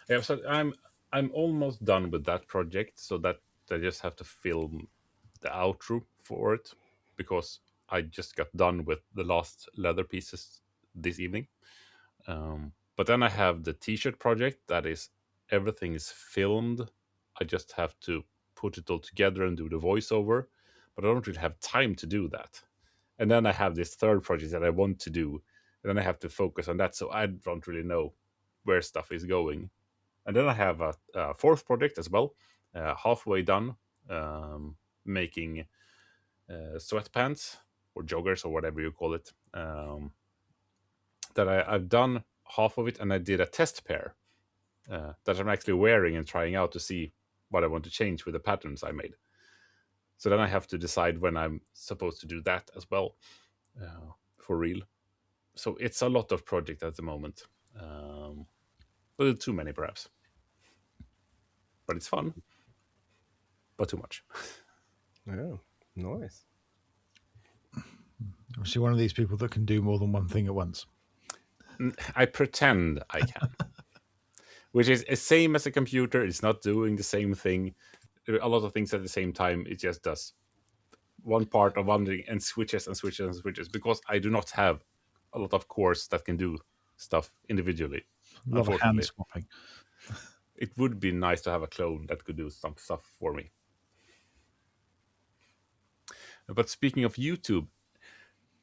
Yeah, so I'm almost done with that project, so that I just have to film the outro for it, because I just got done with the last leather pieces this evening. But then I have the t-shirt project that is, everything is filmed. I just have to put it all together and do the voiceover, but I don't really have time to do that. And then I have this third project that I want to do, and then I have to focus on that, so I don't really know where stuff is going. And then I have a fourth project as well, halfway done, making sweatpants or joggers or whatever you call it. That I've done half of it, and I did a test pair that I'm actually wearing and trying out to see what I want to change with the patterns I made. So then I have to decide when I'm supposed to do that as well, for real. So it's a lot of project at the moment. A little too many, perhaps. But it's fun. But too much. Yeah, nice. I'm actually one of these people that can do more than one thing at once. I pretend I can. Which is the same as a computer. It's not doing the same thing. A lot of things at the same time. It just does one part of one thing and switches and switches and switches, because I do not have a lot of cores that can do stuff individually. A lot of hand swapping. It would be nice to have a clone that could do some stuff for me. But speaking of YouTube,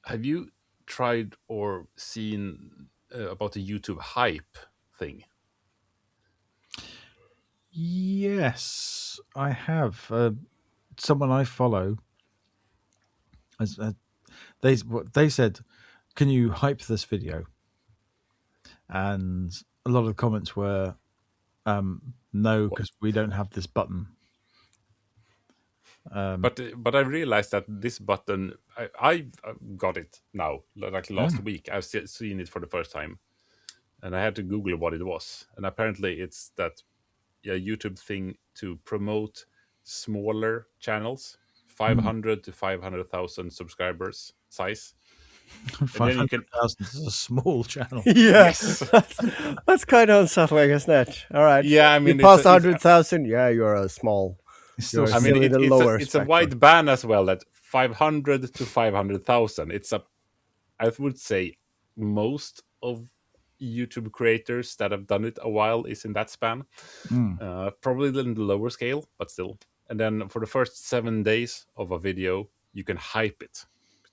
have you tried or seen about the YouTube hype thing? Yes, I have. Someone I follow, they said, "Can you hype this video?" And a lot of the comments were, "No, because we don't have this button." But I realized that this button, I've got it now, like last week. I've seen it for the first time, and I had to Google what it was. And apparently, it's that YouTube thing to promote smaller channels, 500 to 500,000 subscribers size, and then you can 500,000 is a small channel. Yeah, yes, that's kind of unsettling, isn't it? All right. yeah. I You mean, pass 100,000, yeah, It's still you're I mean, still small. in the it's lower it's a spectrum. wide band as well. That 500 to 500,000. I would say most of YouTube creators that have done it a while is in that span. Probably in the lower scale, but still. And then for the first 7 days of a video, you can hype it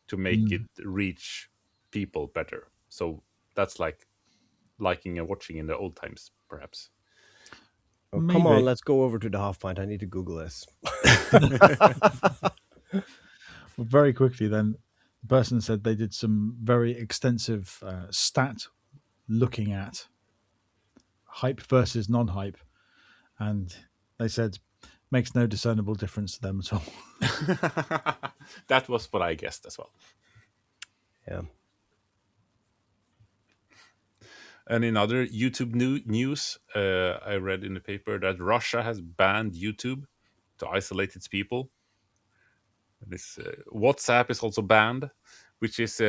to make it reach people better. So that's like liking and watching in the old times, perhaps. Oh, come on, Maybe. let's go over to the half pint. I need to Google this. Well, very quickly, then, the person said they did some very extensive stat looking at hype versus non-hype, and they said makes no discernible difference to them at all. That was what I guessed as well. Yeah. And in other YouTube news, I read in the paper that Russia has banned YouTube to isolate its people. This WhatsApp is also banned, which is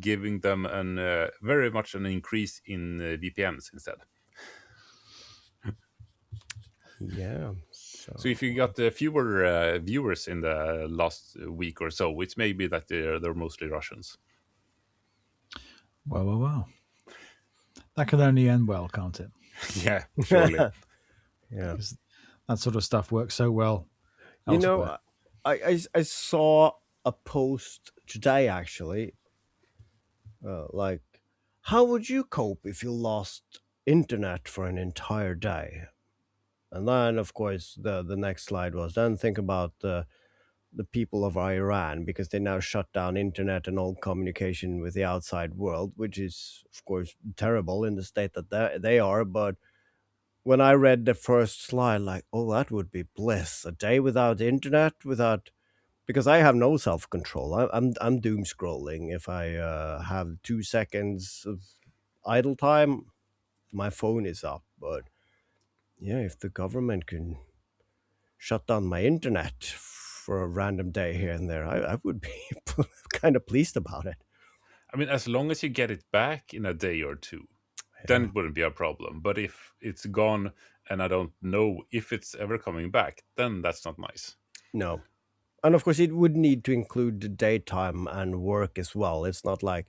giving them very much an increase in VPNs instead. Yeah. So if you got fewer viewers in the last week or so, it's maybe that they're mostly Russians. Well. That can only end well, can't it? Yeah, surely. Yeah. Because that sort of stuff works so well You elsewhere. know, I saw a post today actually. Like, how would you cope if you lost internet for an entire day? And then, of course, the next slide was then think about the people of Iran because they now shut down internet and all communication with the outside world, which is, of course, terrible in the state that they are. But when I read the first slide, like, oh, that would be bliss. A day without internet, without because I have no self control. I'm doom scrolling. If I have 2 seconds of idle time, my phone is up. But yeah, if the government can shut down my internet for a random day here and there, I would be kind of pleased about it. I mean, as long as you get it back in a day or two, then Yeah. it wouldn't be a problem. But if it's gone and I don't know if it's ever coming back, then that's not nice. No. And of course, it would need to include the daytime and work as well. It's not like,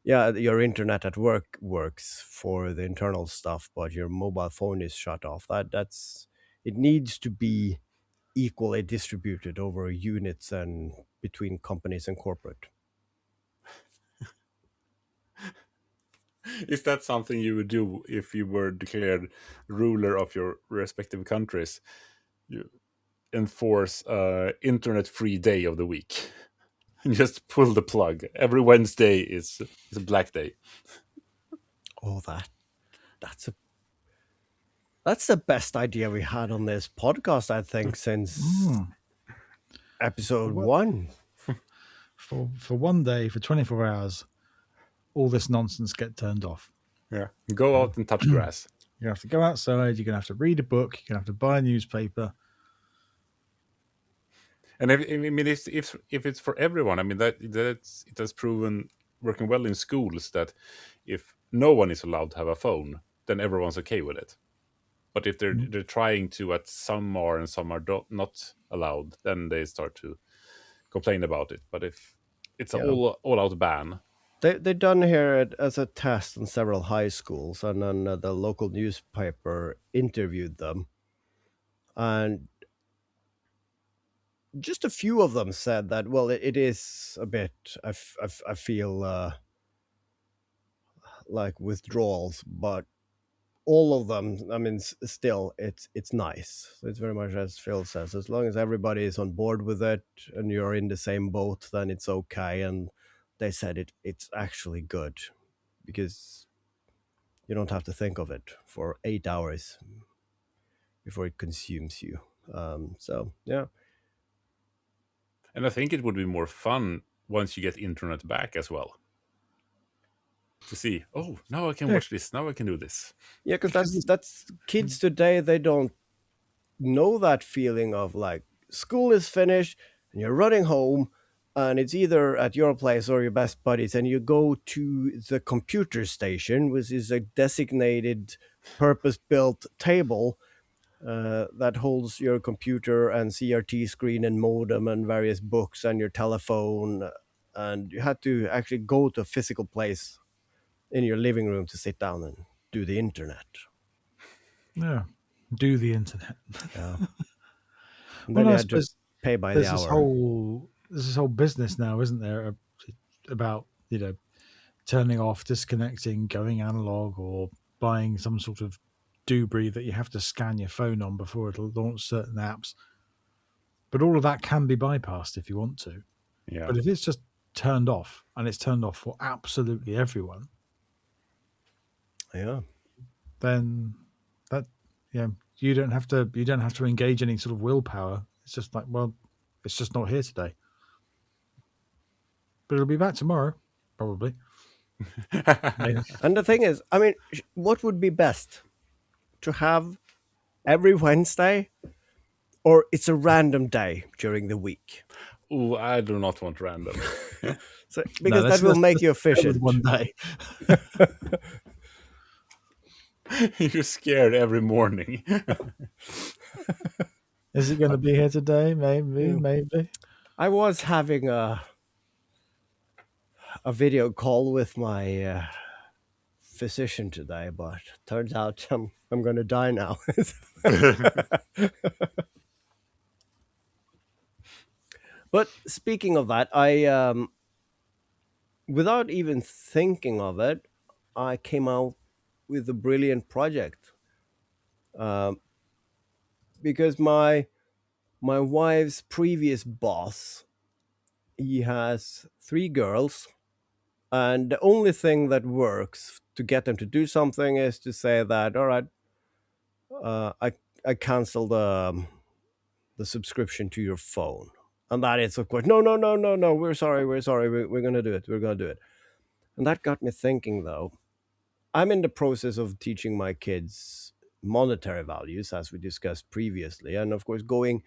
yeah, your internet at work works for the internal stuff, but your mobile phone is shut off. It needs to be equally distributed over units and between companies and corporate. Is that something you would do if you were declared ruler of your respective countries? You enforce internet-free day of the week. And just pull the plug. Every Wednesday is a black day. Oh, that's a that's the best idea we had on this podcast, I think, since episode one. For one day, for 24 hours, all this nonsense get turned off. Yeah. Go out and touch grass. You have to go outside. You're going to have to read a book. You're going to have to buy a newspaper. And if it's for everyone, I mean it has proven working well in schools that if no one is allowed to have a phone, then everyone's okay with it. But if they're trying to, at some are and some are not allowed, then they start to complain about it. But if it's an Yeah. all out ban, They done here as a test in several high schools, and then the local newspaper interviewed them, and just a few of them said that, well, it is a bit. I feel like withdrawals, but all of them, I mean, still, it's nice. So it's very much as Phil says, as long as everybody is on board with it and you're in the same boat, then it's okay. And they said it's actually good because you don't have to think of it for 8 hours before it consumes you. So yeah, And I think it would be more fun once you get internet back as well. To see, oh, now I can Yeah, watch this. Now I can do this. Yeah, because because that's kids today. They don't know that feeling of like school is finished and you're running home, and it's either at your place or your best buddies, and you go to the computer station, which is a designated, purpose-built table that holds your computer and CRT screen and modem and various books and your telephone, and you had to actually go to a physical place in your living room to sit down and do the internet. yeah, do the internet. Yeah. And Well, then you I had to suppose pay by the there's this hour. whole business now, isn't there, about turning off, disconnecting, going analog, or buying some sort of doobry that you have to scan your phone on before it'll launch certain apps. But all of that can be bypassed if you want to. Yeah. But if it's just turned off, and it's turned off for absolutely everyone, Yeah. then that you don't have to engage any sort of willpower. It's just like, well, it's just not here today. But it'll be back tomorrow, probably. Maybe. And the thing is, I mean, what would be best? To have every Wednesday, or it's a random day during the week? Oh, I do not want random. So, No, because that will make you let's go with efficient. one day. You're scared every morning. Is it going to be here today? Maybe. I was having a video call with my physician today, but turns out I'm going to die now. But speaking of that, I without even thinking of it, I came out with a brilliant project. Um, because my wife's previous boss, he has 3 girls, and the only thing that works to get them to do something is to say that, all right, I cancel the subscription to your phone. And that is, of course, no, we're sorry, we're going to do it, we're going to do it. And that got me thinking, though. I'm in the process of teaching my kids monetary values, as we discussed previously. And of course, going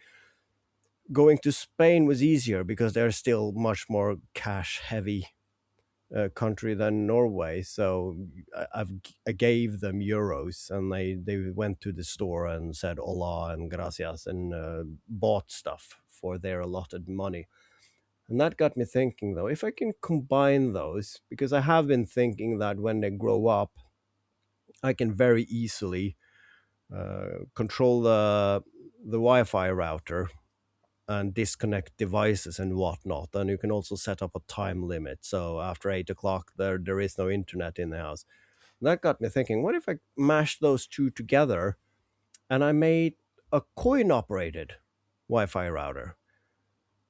to Spain was easier because they're still much more cash heavy country than Norway. So I gave them euros, and they went to the store and said hola and gracias, and bought stuff for their allotted money. And that got me thinking, though, if I can combine those, because I have been thinking that when they grow up, I can very easily control the Wi-Fi router and disconnect devices and whatnot. And you can also set up a time limit. So after 8 o'clock, there is no internet in the house. That got me thinking, what if I mashed those two together and I made a coin-operated Wi-Fi router?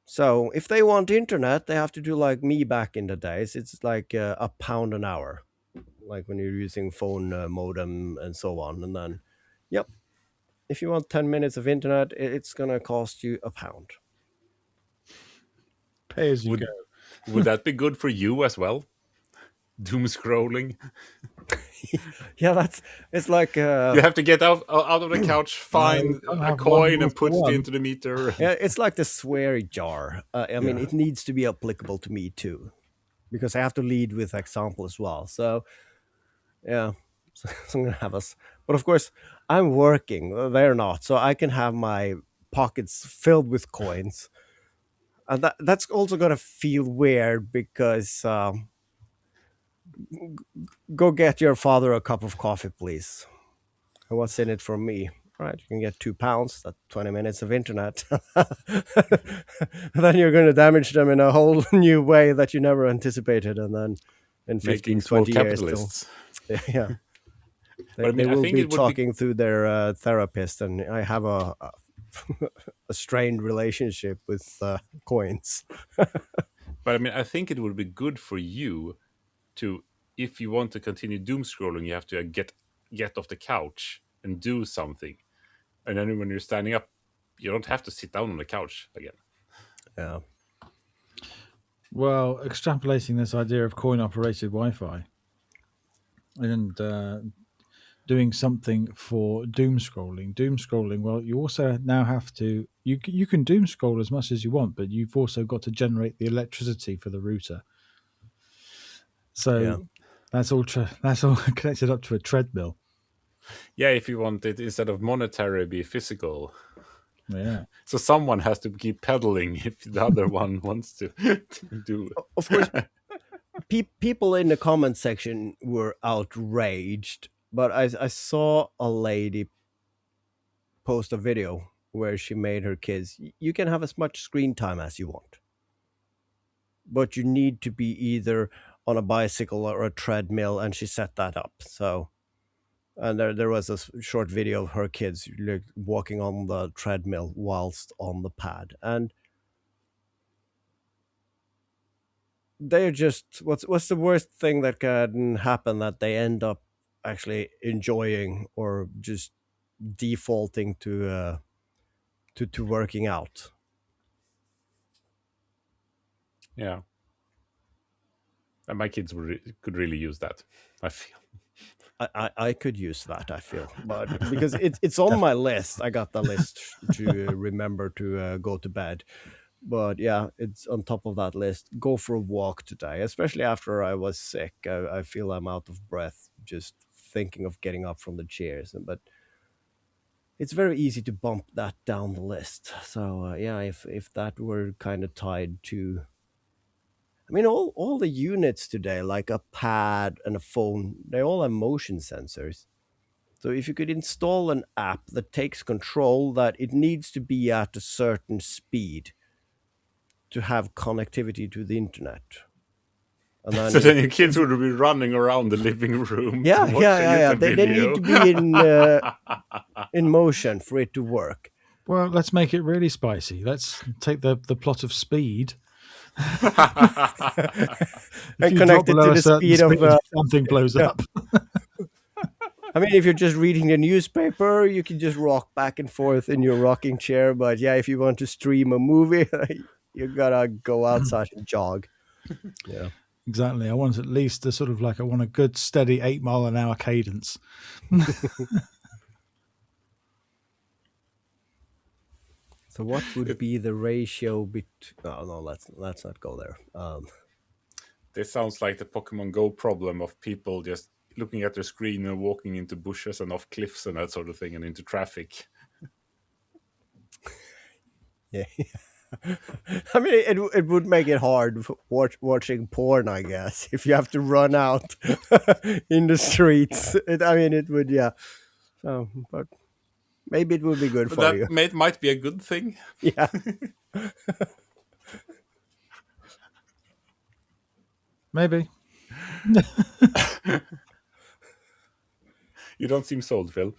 So if they want internet, they have to do like me back in the days. It's like a pound an hour, like when you're using phone modem and so on. And then, yep, if you want 10 minutes of internet, it's going to cost you a pound. Pay as you would go. would that be good for you as well? Doom scrolling. Yeah, it's like You have to get out of the couch, find you can't a have coin, one and put it one. into the meter. yeah, it's like the swear jar. I mean, Yeah. it needs to be applicable to me too, because I have to lead with example as well. So yeah, so I'm gonna have us. But of course, I'm working. They're not, so I can have my pockets filled with coins, and that's also gonna feel weird because go get your father a cup of coffee, please. And what's in it for me? Right, you can get £2. That's 20 minutes of internet. Then you're going to damage them in a whole new way that you never anticipated, and then in 15, Making small 20 years, capitalists. yeah, But I they mean, I will think be it would be. talking through their therapist, and I have a strained relationship with coins. But I mean, I think it would be good for you to, if you want to continue doom scrolling, you have to get off the couch and do something. And then when you're standing up, you don't have to sit down on the couch again. Yeah. Well, extrapolating this idea of coin-operated Wi-Fi and doing something for doom scrolling. Doom scrolling. Well, you also now have to you can doom scroll as much as you want, but you've also got to generate the electricity for the router. So Yeah. that's all that's all connected up to a treadmill. Yeah, if you want it instead of monetary, be physical. Yeah. So someone has to keep pedaling if the other one wants to do. Of course, people in the comment section were outraged, but I saw a lady post a video where she made her kids, you can have as much screen time as you want, but you need to be either on a bicycle or a treadmill, and she set that up. So, and there was a short video of her kids like, walking on the treadmill whilst on the pad, and they're just what's the worst thing that can happen, that they end up actually enjoying or just defaulting to working out. Yeah. And my kids could really use that, I feel. I could use that, I feel, but because it's on my list. I got the list to remember to go to bed, but yeah, it's on top of that list. Go for a walk today, especially after I was sick. I feel I'm out of breath just thinking of getting up from the chairs, but it's very easy to bump that down the list. So yeah, if that were kind of tied to, I mean, all the units today, like a pad and a phone, they all have motion sensors. So if you could install an app that takes control that it needs to be at a certain speed to have connectivity to the internet. And then So then your kids would be running around the living room yeah, to watch yeah, a yeah, yeah. YouTube They video. need to be in motion for it to work. Well, let's make it really spicy. Let's take the plot of Speed. And you connect drop it below to a the certain speed of something blows yeah. up. I mean, if you're just reading the newspaper, you can just rock back and forth in your rocking chair. But yeah, if you want to stream a movie, you gotta go outside and jog. Yeah, Exactly. I want at least a sort of like I want a good steady 8 mile an hour cadence. So what would be the ratio between? Oh no, let's not go there. This sounds like the Pokemon Go problem of people just looking at their screen and walking into bushes and off cliffs and that sort of thing and into traffic. Yeah. I mean, it would make it hard watching porn, I guess, if you have to run out in the streets. I mean, it would, yeah. So, but maybe it would be good for you. That might be a good thing. Yeah. Maybe. You don't seem sold, Phil.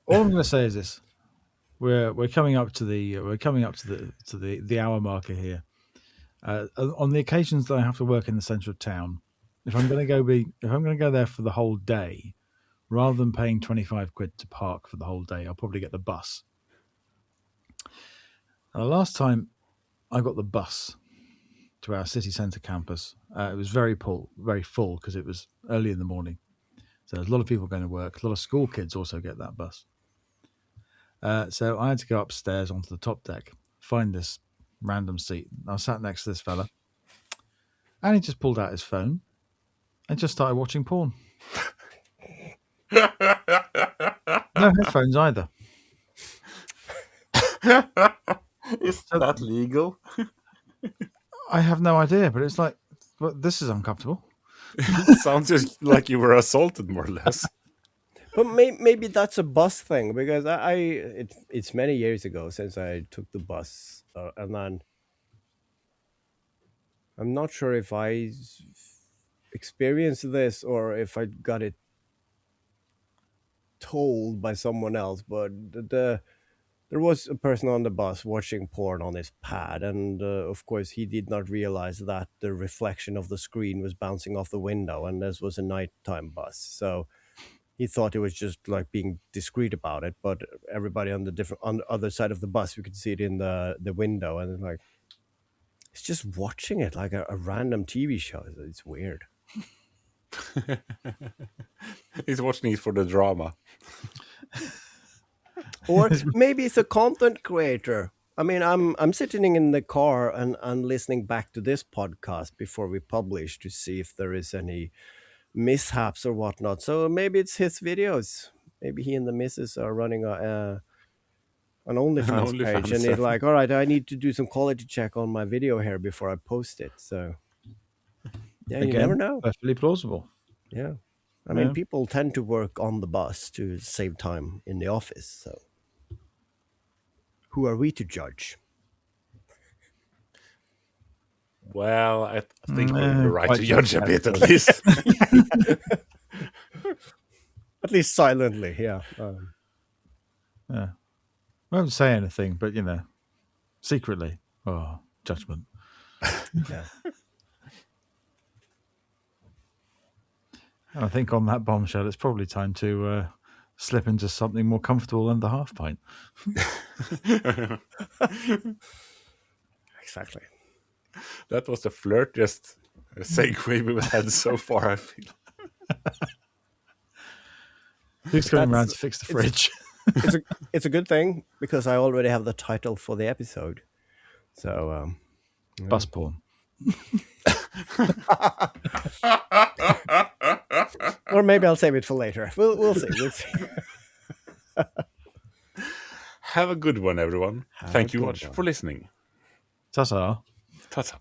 All I'm going to say is this: we're coming up to the hour marker here. On the occasions that I have to work in the centre of town, if I'm going to go there for the whole day, rather than paying 25 quid to park for the whole day, I'll probably get the bus. And the last time I got the bus to our city centre campus, it was very full because it was early in the morning. So there's a lot of people going to work. A lot of school kids also get that bus. So I had to go upstairs onto the top deck, find this random seat. I sat next to this fella, and he just pulled out his phone and just started watching porn. No headphones either. Is that legal? I have no idea, but it's like, well, this is uncomfortable. It sounds just like you were assaulted, more or less. But maybe that's a bus thing, because it's many years ago since I took the bus, and then I'm not sure if I experienced this or if I got it told by someone else. But there was a person on the bus watching porn on his pad, and of course he did not realize that the reflection of the screen was bouncing off the window, and this was a nighttime bus, so he thought it was just like being discreet about it. But everybody on the other side of the bus, we could see it in the window, and like It's just watching it like a random TV show. It's weird. He's watching it for the drama. Or maybe it's a content creator. I mean, I'm sitting in the car and listening back to this podcast before we publish to see if there is any mishaps or whatnot. So maybe it's his videos. Maybe he and the missus are running an OnlyFans page, and he's like, "All right, I need to do some quality check on my video here before I post it." So, yeah, you Again, never know. perfectly plausible. Yeah, I mean, people tend to work on the bus to save time in the office. So, who are we to judge? Well, I think we're in the right quite to judge a bit, at least. At least silently, yeah. Yeah. I won't say anything, but secretly. Oh, judgment. Yeah. And I think on that bombshell, it's probably time to slip into something more comfortable than the half pint. Exactly. That was the flirtiest segue we've had so far, I feel. Who's coming around to fix the fridge? It's a good thing because I already have the title for the episode. So, Bus porn. Or maybe I'll save it for later. We'll see. We'll see. Have a good one, everyone. Thank you much for listening. Ta-ta. Ta-ta.